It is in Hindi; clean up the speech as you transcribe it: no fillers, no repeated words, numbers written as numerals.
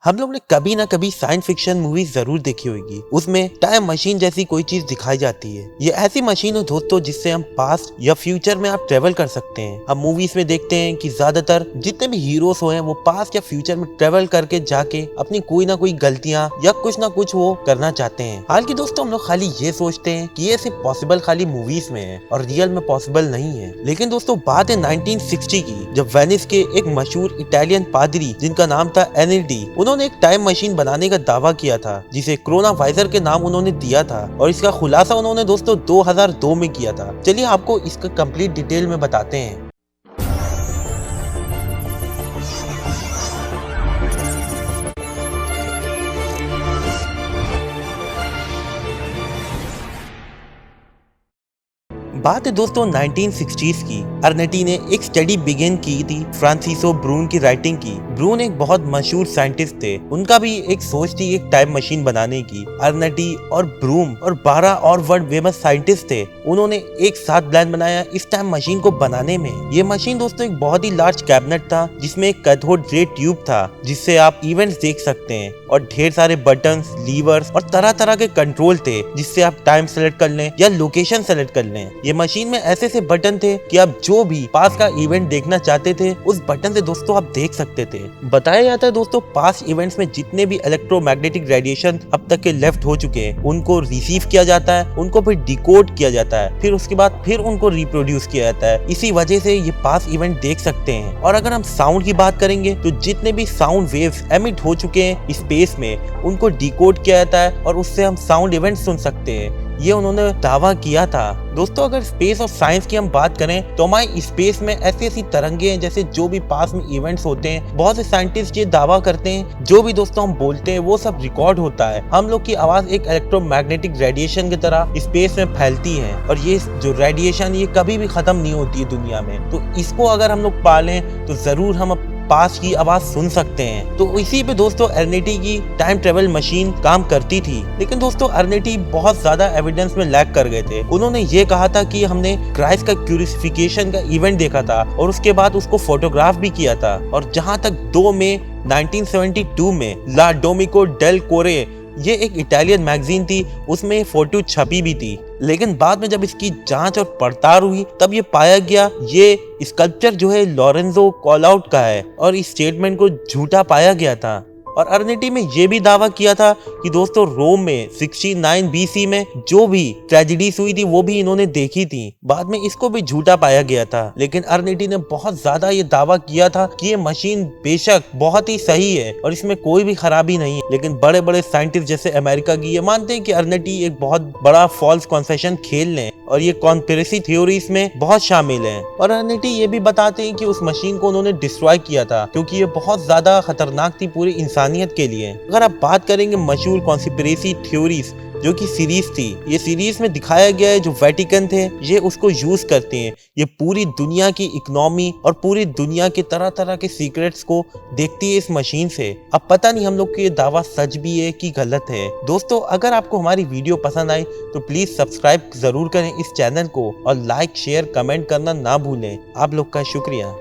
हम लोग ने कभी ना कभी साइंस फिक्शन मूवी जरूर देखी होगी। उसमें टाइम मशीन जैसी कोई चीज दिखाई जाती है। ये ऐसी मशीन है दोस्तों जिससे हम पास्ट या फ्यूचर में आप ट्रेवल कर सकते हैं। हम मूवीज में देखते हैं कि ज्यादातर जितने भी हीरोज हुए हैं वो पास्ट या फ्यूचर में ट्रेवल करके जाके अपनी कोई ना कोई गलतियां या कुछ ना कुछ वो करना चाहते हैं। हालांकि दोस्तों हम लोग खाली ये सोचते हैं कि ये सिर्फ पॉसिबल खाली मूवीज में है और रियल में पॉसिबल नहीं है। लेकिन दोस्तों बात है 1960 की, जब वेनिस के एक मशहूर इटालियन पादरी जिनका नाम था एनएलडी, उन्होंने एक टाइम मशीन बनाने का दावा किया था जिसे कोरोना वाइजर के नाम उन्होंने दिया था और इसका खुलासा उन्होंने दोस्तों 2002 में किया था। चलिए आपको इसका कंप्लीट डिटेल में बताते हैं। बात है दोस्तों 1960s की। अर्नेटी ने एक स्टडी बिगिन की थी फ्रांसिसो ब्रून की राइटिंग की। ब्रून एक बहुत मशहूर साइंटिस्ट थे। उनका भी एक सोच थी एक टाइम मशीन बनाने की। अर्नेटी और ब्रून और 12 और वर्ल्ड फेमस साइंटिस्ट थे। उन्होंने एक साथ प्लान बनाया इस टाइम मशीन को बनाने में। ये मशीन दोस्तों एक बहुत ही लार्ज कैबिनेट था जिसमें एक कैथोड रे ट्यूब था जिससे आप इवेंट्स देख सकते हैं और ढेर सारे बटन्स, लीवर्स और तरह तरह के कंट्रोल थे जिससे आप टाइम सेलेक्ट कर लें या लोकेशन सेलेक्ट कर लें। ये मशीन में ऐसे से बटन थे कि आप जो भी पास का इवेंट देखना चाहते थे उस बटन से दोस्तों आप देख सकते थे। बताया जाता है दोस्तों पास इवेंट्स में जितने भी इलेक्ट्रोमैग्नेटिक रेडिएशन अब तक के लेफ्ट हो चुके हैं उनको रिसीव किया जाता है, उनको फिर डिकोड किया जाता है, फिर उसके बाद फिर उनको रिप्रोड्यूस किया जाता है। इसी वजह से ये पास इवेंट देख सकते हैं। और अगर हम साउंड की बात करेंगे तो जितने भी साउंड वेव्स एमिट हो चुके हैं स्पेस में उनको डिकोड किया जाता है और उससे हम साउंड इवेंट सुन सकते हैं। ये उन्होंने दावा किया था। दोस्तों अगर स्पेस और साइंस की हम बात करें तो हमारे स्पेस में ऐसी ऐसी तरंगे हैं जैसे जो भी पास में इवेंट्स होते हैं। बहुत से साइंटिस्ट ये दावा करते हैं जो भी दोस्तों हम बोलते हैं वो सब रिकॉर्ड होता है। हम लोग की आवाज एक इलेक्ट्रोमैग्नेटिक रेडिएशन की तरह स्पेस में फैलती है और ये जो रेडिएशन ये कभी भी खत्म नहीं होती है दुनिया में। तो इसको अगर हम लोग पालें तो जरूर हम पास की आवाज सुन सकते हैं। तो इसी पे दोस्तों अर्नेटी की टाइम ट्रेवल मशीन काम करती थी। लेकिन दोस्तों अर्नेटी बहुत ज्यादा एविडेंस में लैग कर गए थे। उन्होंने ये कहा था कि हमने क्राइस्ट का क्रूसिफिकेशन का इवेंट देखा था और उसके बाद उसको फोटोग्राफ भी किया था। और जहां तक 2 मई 1972 में ला डोमिको डेल कोरे ये एक इटालियन मैगजीन थी उसमें फोटो छपी भी थी। लेकिन बाद में जब इसकी जांच और पड़ताल हुई तब ये पाया गया ये स्कल्पचर जो है लोरेंजो कॉलआउट का है और इस स्टेटमेंट को झूठा पाया गया था। और अर्नेटी में ये भी दावा किया था कि दोस्तों रोम में 69 BC में जो भी ट्रेजेडीज हुई थी वो भी इन्होंने देखी थी। बाद में इसको भी झूठा पाया गया था। लेकिन अर्नेटी ने बहुत ज्यादा ये दावा किया था कि ये मशीन बेशक बहुत ही सही है और इसमें कोई भी खराबी नहीं है। लेकिन बड़े बड़े साइंटिस्ट जैसे अमेरिका की ये मानते हैं कि अर्नेटी एक बहुत बड़ा फॉल्स कॉन्फेशन खेल रहे हैं और ये कॉन्स्पिरेसी थ्योरीज में बहुत शामिल है। और अर्नेटी ये भी बताते हैं कि उस मशीन को उन्होंने डिस्ट्रॉय किया था क्योंकि ये बहुत ज्यादा खतरनाक थी पूरी इंसानियत के लिए। अगर आप बात करेंगे मशहूर कॉन्स्पिरेसी थ्योरीज जो कि सीरीज थी, ये सीरीज में दिखाया गया है जो वेटिकन थे ये उसको यूज करते हैं। ये पूरी दुनिया की इकोनॉमी और पूरी दुनिया के तरह तरह के सीक्रेट्स को देखती है इस मशीन से। अब पता नहीं हम लोग को ये दावा सच भी है कि गलत है। दोस्तों अगर आपको हमारी वीडियो पसंद आई तो प्लीज सब्सक्राइब जरूर करें इस चैनल को और लाइक शेयर कमेंट करना ना भूलें। आप लोग का शुक्रिया।